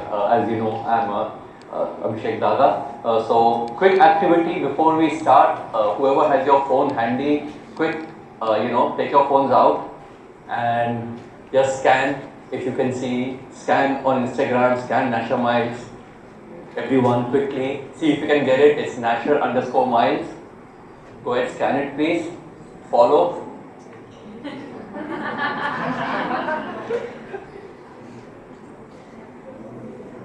As you know, I'm Abhishek Daga. So quick activity before we start. Whoever has your phone handy, quick, take your phones out and just scan. If you can see, scan on Instagram, scan Nasha Miles. Everyone quickly, see if you can get it. It's Nasher_Miles. Go ahead, scan it please. Follow.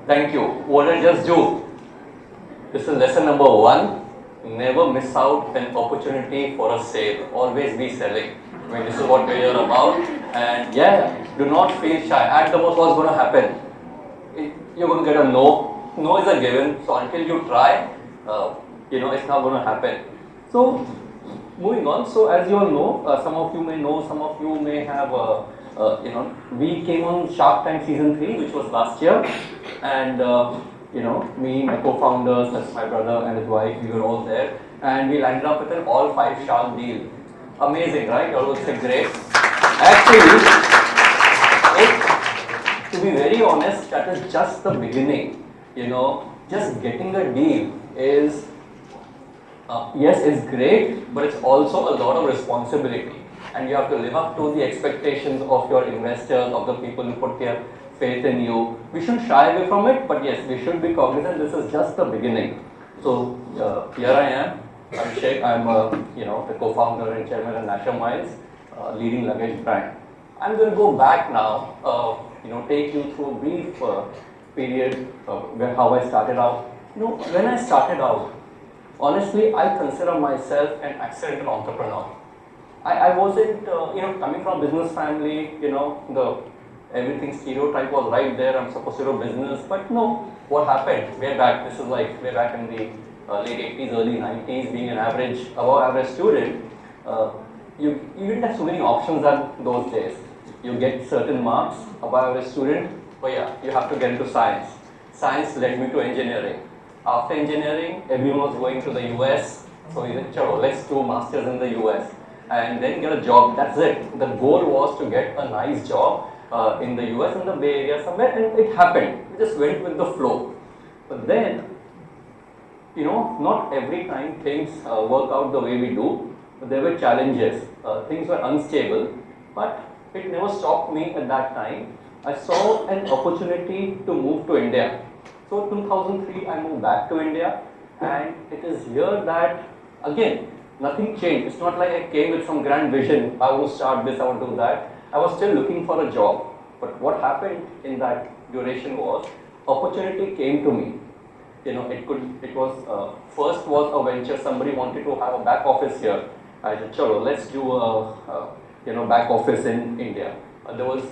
Thank you. What did I just do? This is lesson number 1. Never miss out an opportunity for a sale. Always be selling. I mean, this is what we're here about. And yeah, do not feel shy. At the most, what's going to happen? You're going to get a no. No is a given. So until you try, it's not going to happen. So moving on. So as you all know, some of you may know, some of you may have, we came on Shark Tank season 3, which was last year. And me, my co-founders, that's my brother and his wife, we were all there, and we landed up with an all 5 shark deal. Amazing, right? You all would say great. Actually, to be very honest, that is just the beginning. Just getting a deal is, yes, it's great, but it's also a lot of responsibility, and you have to live up to the expectations of your investors, of the people who put their faith in you. We shouldn't shy away from it, but yes, we should be cognizant this is just the beginning. So here I am, Abhishek. I'm the co-founder and chairman of Nasha Miles, leading luggage brand. I'm going to go back now, take you through a brief period how I started out. When I started out, honestly, I consider myself an accidental entrepreneur. I wasn't, coming from business family, everything stereotype was right there. I'm supposed to do business, but no. What happened? Way back. This is like way back in the late 80s, early 90s. Being an above average student, you didn't have so many options at those days. You get certain marks, above average student. Oh yeah, you have to get into science. Science led me to engineering. After engineering, everyone was going to the US. So we said, "Chalo, let's do masters in the US and then get a job." That's it. The goal was to get a nice job. In the US, in the Bay Area somewhere, and it happened. We just went with the flow. But then, not every time things work out the way we do. There were challenges. Things were unstable, but it never stopped me at that time. I saw an opportunity to move to India. So 2003, I moved back to India, and it is here that, again, nothing changed. It's not like I came with some grand vision. I want to start this, I want to do that. I was still looking for a job, but what happened in that duration was, opportunity came to me. First was a venture, somebody wanted to have a back office here. I said, "Chalo, let's do a back office in India." There was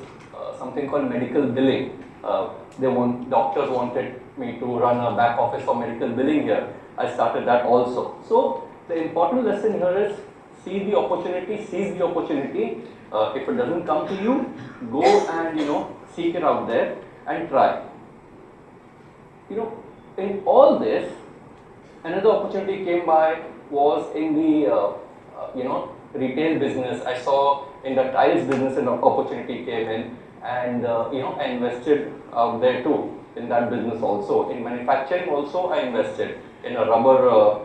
something called medical billing. Doctors wanted me to run a back office for medical billing here. I started that also. So the important lesson here is, see the opportunity, seize the opportunity. If it doesn't come to you, go and seek it out there and try. In all this, another opportunity came by was in the retail business. I saw in the tiles business an opportunity came in, and I invested out there too in that business also. In manufacturing also, I invested in a rubber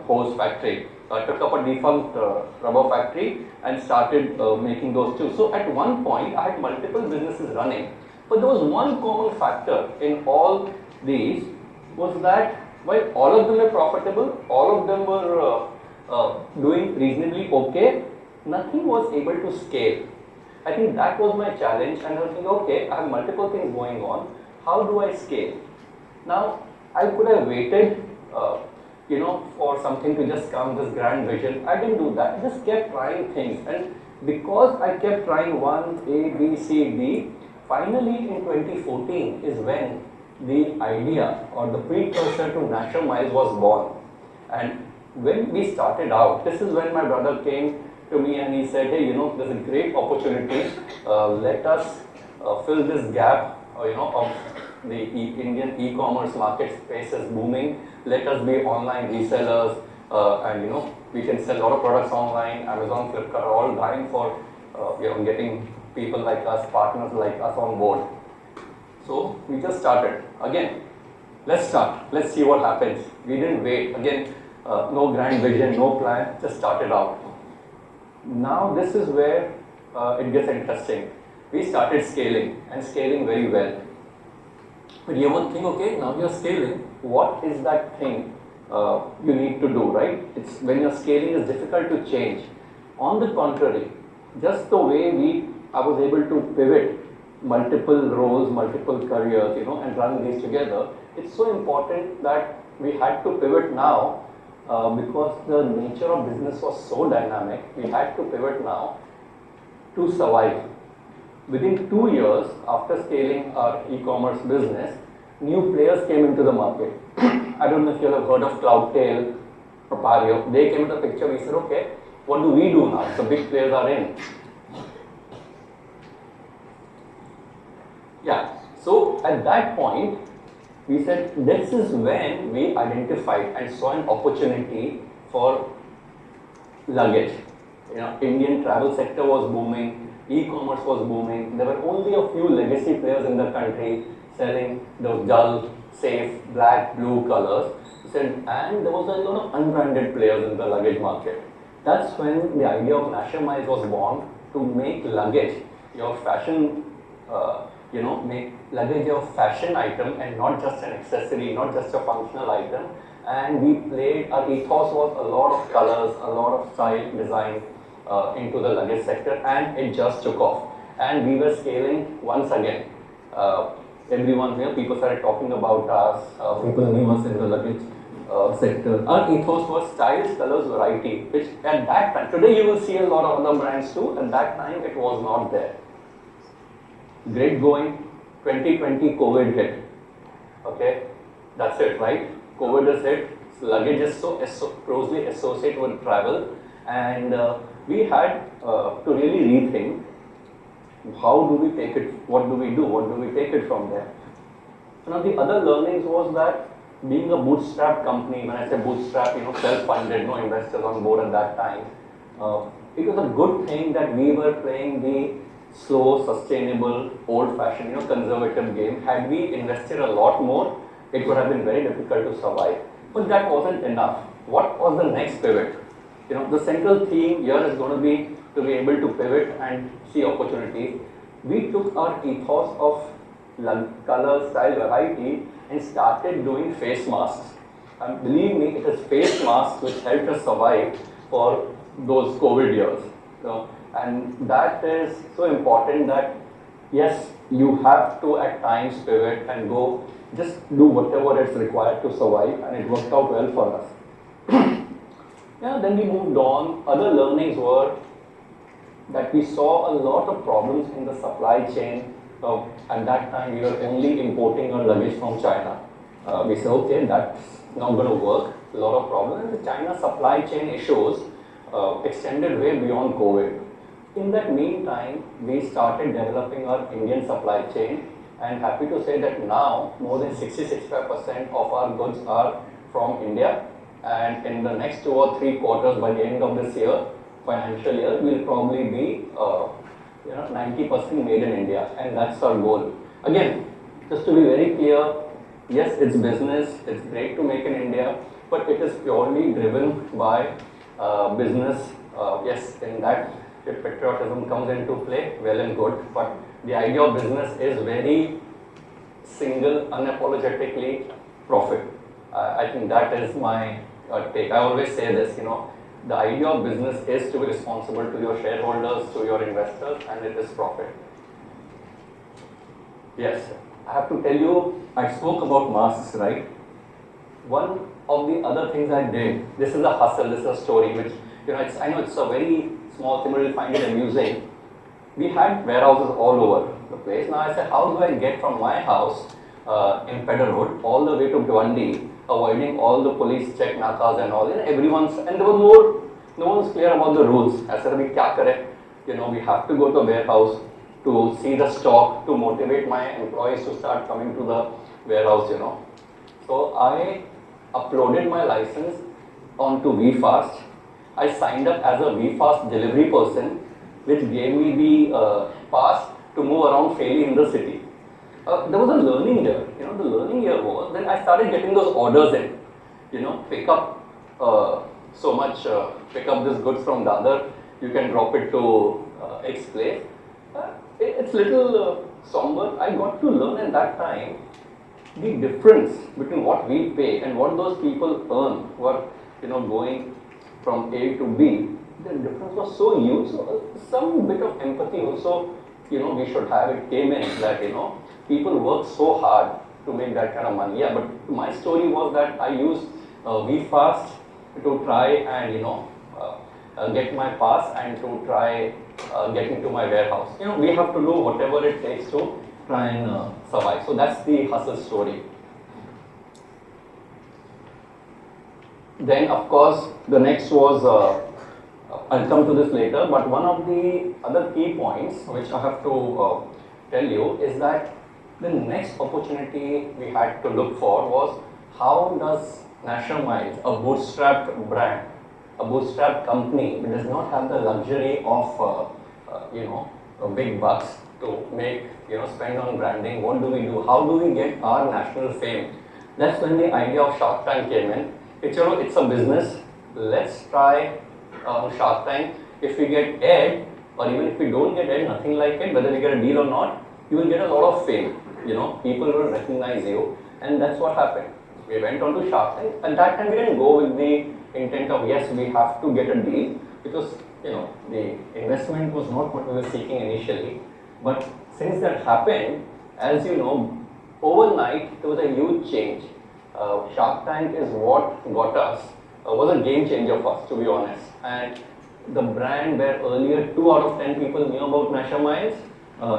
hose factory. I took up a defunct rubber factory and started making those too. So at one point, I had multiple businesses running. But there was one common factor in all these, was that while all of them were profitable, all of them were doing reasonably okay, nothing was able to scale. I think that was my challenge, and I was thinking, okay, I have multiple things going on. How do I scale? Now, I could have waited for something to just come, this grand vision. I didn't do that. I just kept trying things. And because I kept trying one, A, B, C, D, finally in 2014 is when the idea or the precursor to Nasha Miles was born. And when we started out, this is when my brother came to me and he said, "Hey, there's a great opportunity. Let us fill this gap, of the Indian e-commerce market space is booming. Let us be online resellers, and we can sell a lot of products online. Amazon, Flipkart are all dying for getting people like us, partners like us on board." So we just started. Again, let's start. Let's see what happens. We didn't wait. Again, no grand vision, no plan, just started out. Now this is where it gets interesting. We started scaling and scaling very well. But you won't think, okay, now you're scaling. What is that thing you need to do, right? It's when you're scaling, it's difficult to change. On the contrary, just the way I was able to pivot multiple roles, multiple careers, and run these together. It's so important that we had to pivot now because the nature of business was so dynamic. We had to pivot now to survive. Within 2 years after scaling our e-commerce business, new players came into the market. I don't know if you have heard of Cloudtail, Papario. They came into the picture. We said, okay, what do we do now? The big players are in. Yeah, so at that point, we said this is when we identified and saw an opportunity for luggage. Indian travel sector was booming, e-commerce was booming. There were only a few legacy players in the country selling those dull, safe, black, blue colors. We said, and there was a lot of unbranded players in the luggage market. That's when the idea of Nationwise was born, to make luggage your fashion. Make luggage a fashion item and not just an accessory, not just a functional item. And we played, our ethos was a lot of colors, a lot of style, design into the luggage sector, and it just took off. And we were scaling once again. Everyone here, people started talking about us, people knew us in the luggage sector. Our ethos was styles, colors, variety, which at that time, today you will see a lot of other brands too, at that time it was not there. Great going, 2020 COVID hit, okay, that's it, right? COVID is hit, luggage is so closely associated with travel, and we had to really rethink, how do we take it, what do we do, what do we take it from there? So now the other learnings was that being a bootstrap company, when I say bootstrap, self-funded, no investors on board at that time, it was a good thing that we were playing the slow, sustainable, old-fashioned, conservative game. Had we invested a lot more, it would have been very difficult to survive. But that wasn't enough. What was the next pivot? The central theme here is going to be able to pivot and see opportunities. We took our ethos of color, style, variety and started doing face masks. And believe me, it is face masks which helped us survive for those COVID years. And that is so important that, yes, you have to at times pivot and go, just do whatever is required to survive, and it worked out well for us. Yeah, then we moved on. Other learnings were that we saw a lot of problems in the supply chain. At that time, we were only importing our luggage from China. We said, okay, that's not going to work. A lot of problems. The China supply chain issues extended way beyond COVID. In that meantime, we started developing our Indian supply chain, and happy to say that now more than 60-65% of our goods are from India, and in the next 2 or 3 quarters, by the end of this year, financial year, we'll probably be 90% made in India, and that's our goal. Again, just to be very clear, yes, it's business, it's great to make in India, but it is purely driven by business. Yes, in that, if patriotism comes into play, well and good, but the idea of business is very single, unapologetically profit. I think that is my take. I always say this, the idea of business is to be responsible to your shareholders, to your investors, and it is profit. Yes, I have to tell you, I spoke about masks, right? One of the other things I did, this is a hustle, this is a story, which, I know it's a very small thing, but you'll find it amusing. We had warehouses all over the place. Now I said, how do I get from my house in Pedder Road all the way to Bhiwandi, avoiding all the police check nakas and all, and there was no one's clear about the rules. I said, we kya kare? We have to go to a warehouse to see the stock, to motivate my employees to start coming to the warehouse, So I uploaded my license onto VFast. I signed up as a VFast delivery person, which gave me the pass to move around freely in the city. there was a learning year. The learning year was then I started getting those orders in. Pick up so much, pick up this goods from Daga, you can drop it to X place. It's little somber. I got to learn at that time the difference between what we pay and what those people earn who are going from A to B. The difference was so huge. So some bit of empathy also we should have. It came in that people work so hard to make that kind of money. Yeah, but my story was that I used VFast to try and get my pass and to try get into my warehouse. We have to do whatever it takes to try and survive. So that's the hustle story. Then of course the next was, I'll come to this later, but one of the other key points which I have to tell you is that the next opportunity we had to look for was how does National Miles, a bootstrapped brand, a bootstrapped company, which does not have the luxury of big bucks to make, spend on branding, what do we do? How do we get our national fame? That's when the idea of Shark Tank came in. It's a business. Let's try Shark Tank. If we get aired, or even if we don't get aired, nothing like it, whether we get a deal or not, you will get a lot of fame. People will recognize you, and that's what happened. We went on to Shark Tank. At that time, we didn't go with the intent of yes, we have to get a deal, because the investment was not what we were seeking initially. But since that happened, as you know, overnight there was a huge change. Shark Tank is what got us, was a game changer for us, to be honest. And the brand where earlier 2 out of 10 people knew about National Miles,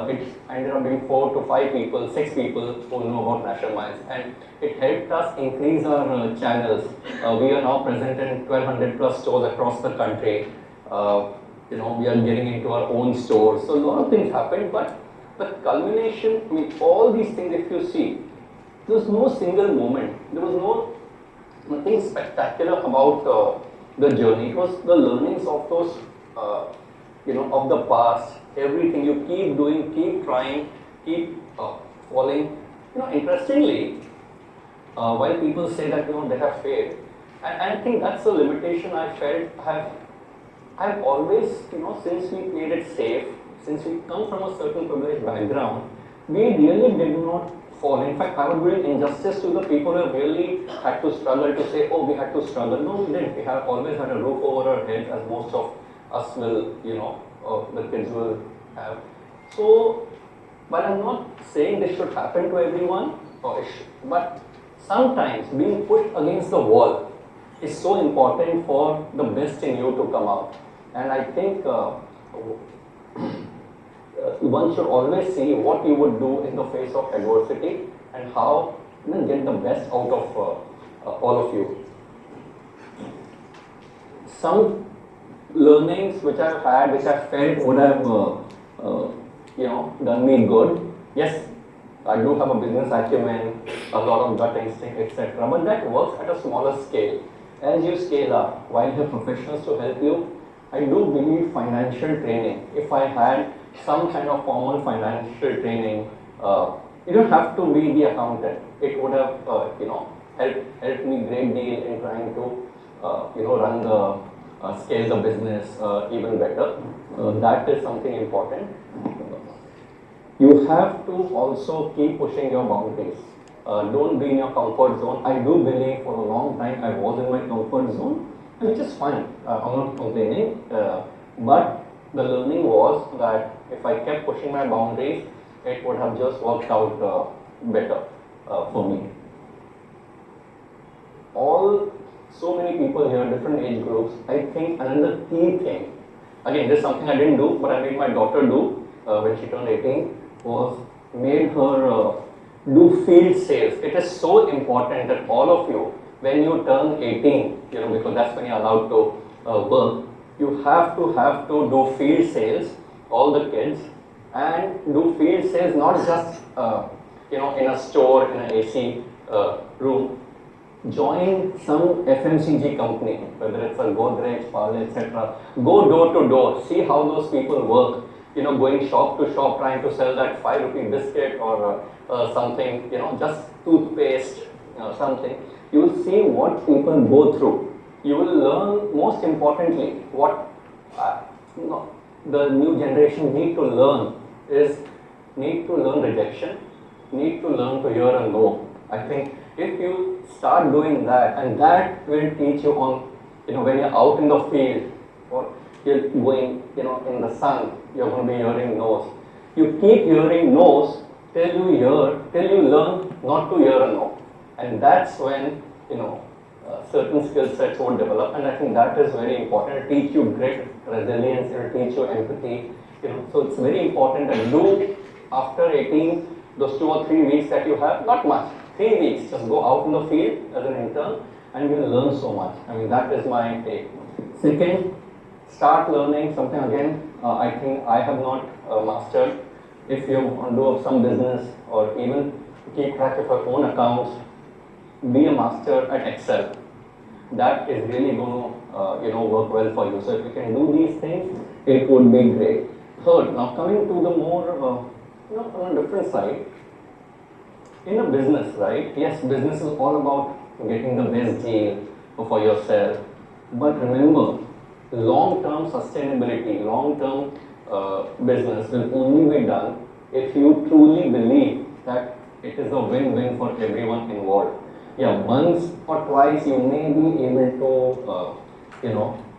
it ended up being 4 to 5 people, 6 people who know about National Miles, and it helped us increase our channels. We are now present in 1200 plus stores across the country. We are getting into our own stores. So a lot of things happened, but the culmination, all these things, if you see, there was no single moment. There was nothing spectacular about the journey. It was the learnings of those, of the past. Everything you keep doing, keep trying, keep falling. Interestingly, while people say that they have failed, and I think that's a limitation I felt. I've always, since we played it safe, since we come from a certain privileged background, we really did not fall. In fact, I would do injustice to the people who have really had to struggle to say, oh, we had to struggle. No, we didn't. We have always had a roof over our heads, as most of us will, the kids will have. So, but I'm not saying this should happen to everyone, but sometimes being pushed against the wall is so important for the best in you to come out. And I think one should always see what you would do in the face of adversity and how get the best out of all of you. Some learnings which I've had, which I felt would have done me good. Yes, I do have a business acumen, a lot of gut instinct, etc. But that works at a smaller scale. As you scale up, while you have professionals to help you, I do believe financial training. If I had some kind of formal financial training, you don't have to be the accountant. It would have, helped me great deal in trying to, run the scale the business even better. That is something important. You have to also keep pushing your boundaries. Don't be in your comfort zone. I do believe for a long time I was in my comfort zone, which is fine. I'm not complaining. But the learning was that if I kept pushing my boundaries, it would have just worked out better for me. So many people here, different age groups. I think another key thing, again, this is something I didn't do, but I made my daughter do when she turned 18, was made her do field sales. It is so important that all of you, when you turn 18, because that's when you're allowed to work, you have to do field sales, all the kids, and do field sales not just in a store, in an AC room. Join some FMCG company, whether it's a Godrej, Parle, etc. Go door to door, see how those people work. Going shop to shop, trying to sell that 5 rupee biscuit or something, just toothpaste, something, you will see what people go through. You will learn, most importantly, what uh, the new generation need to learn is need to learn rejection, need to learn to hear a no. I think if you start doing that, and that will teach you on, when you're out in the field or you're going, in the sun, you're going to be hearing no's. You keep hearing no's till you learn not to hear a no. And that's when, certain skill sets will develop. And I think that is very important. It will teach you grit, resilience, it will teach you empathy. So it's very important, and do after 18, those 2 or 3 weeks that you have, not much, 3 weeks, just go out in the field as an intern and you'll learn so much. I mean, that is my take. Second, start learning something again. I think I have not mastered. If you want to do some business or even keep track of your own accounts, be a master at Excel. That is really going to work well for you. So if you can do these things, it would be great. Third, now coming to the more on a different side, in a business, right? Yes, business is all about getting the best deal for yourself. But remember, long-term sustainability, long-term business will only be done if you truly believe that it is a win-win for everyone involved. Yeah, once or twice you may be able to,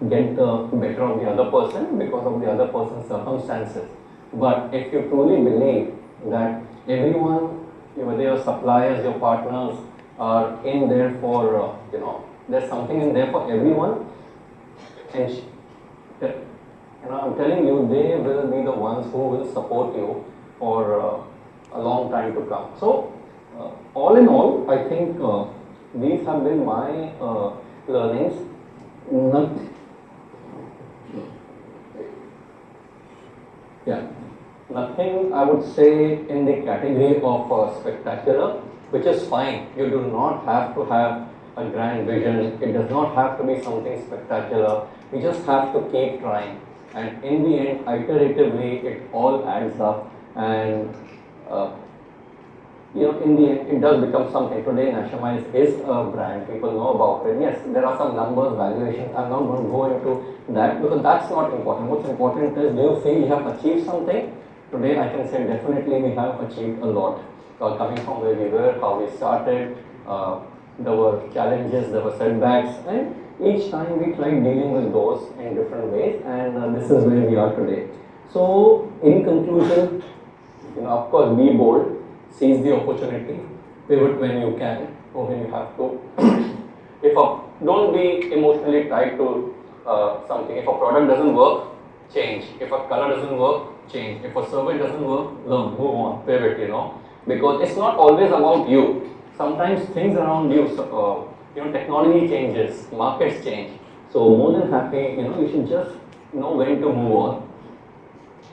get the better of the other person because of the other person's circumstances. But if you truly believe that everyone, whether your suppliers, your partners, are in there for, there's something in there for everyone, and I'm telling you, they will be the ones who will support you for a long time to come. So, all in all, I think these have been my learnings. Nothing I would say in the category of spectacular, which is fine. You do not have to have a grand vision. It does not have to be something spectacular. You just have to keep trying. And in the end, iteratively, it all adds up. And in the end, it does become something. Today, Nashamize is a brand. People know about it. Yes, there are some numbers, valuations. I'm not going to go into that because that's not important. What's important is, do you feel you have achieved something? Today, I can say definitely we have achieved a lot. Coming from where we were, how we started, there were challenges, there were setbacks, and each time we tried dealing with those in different ways, and this is where we are today. So, in conclusion, of course, be bold, seize the opportunity, pivot when you can or when you have to. Don't be emotionally tied to something. If a product doesn't work, change. If a color doesn't work, change. If a survey doesn't work, learn, move on, pivot, because it's not always about you. Sometimes things around you, technology changes, markets change. So more than happy, you should just know when to move on.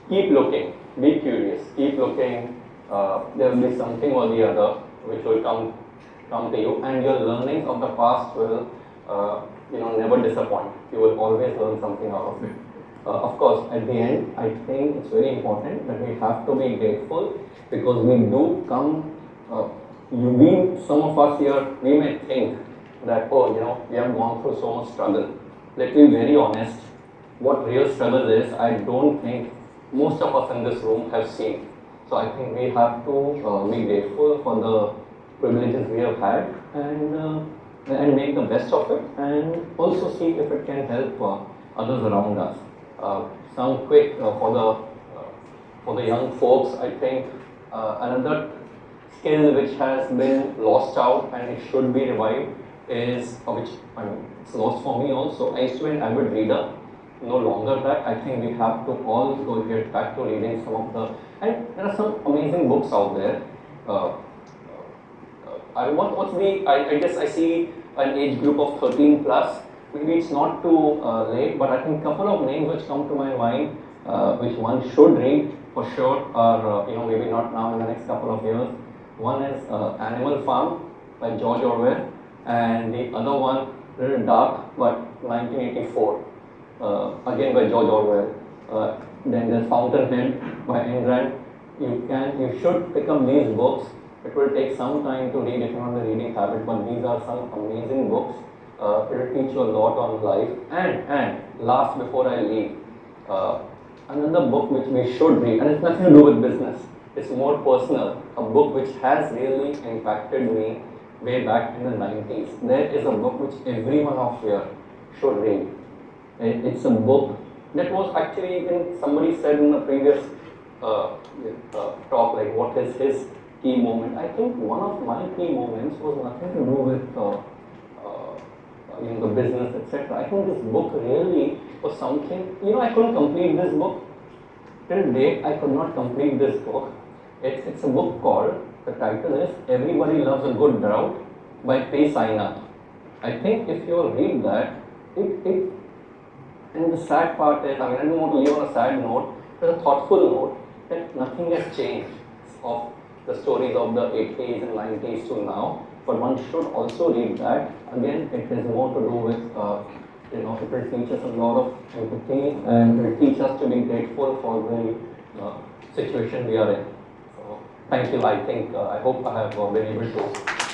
Keep looking, be curious, keep looking. There will be something or the other which will come to you, and your learnings of the past will, never disappoint. You will always learn something out of it. Of course, at the end, I think it's very important that we have to be grateful because we do come. Some of us here, we may think that, we have gone through so much struggle. Let me be very honest. What real struggle is, I don't think most of us in this room have seen. So I think we have to be grateful for the privileges we have had and make the best of it, and also see if it can help others around us. Some quick for the young folks. I think another skill which has been lost out and it should be revived is it's lost for me also. I used to be an avid reader. No longer that. I think we have to all get back to reading some of the, and there are some amazing books out there. I guess I see an age group of 13 plus. Maybe it's not too late, but I think a couple of names which come to my mind, which one should read for sure, are maybe not now, in the next couple of years. One is Animal Farm by George Orwell, and the other one, little dark, but 1984, again by George Orwell. Then there's Fountainhead by Ayn Rand. You should pick up these books It will take some time to read if you're not in the reading habit, but these are some amazing books. It will teach you a lot on life. And last, before I leave, uh, another book which we should read, and it's nothing to do with business. It's more personal. A book which has really impacted me way back in the 90s. There is a book which every one of you should read. It's a book that was actually, somebody said in the previous talk, like what is his key moment. I think one of my key moments was nothing to do with the business, etc. I think this book really was something. I couldn't complete this book till date. I could not complete this book. It's a book called, the title is Everybody Loves a Good Drought by P. Sainath. I think if you read that, it and the sad part is, I don't want to leave on a sad note, but a thoughtful note that nothing has changed of the stories of the 80s and 90s to now. But one should also read that. Again, it has more to do with, it will teach us a lot of empathy and it will teach us to be grateful for the situation we are in. So, thank you. I think, I hope I have been able to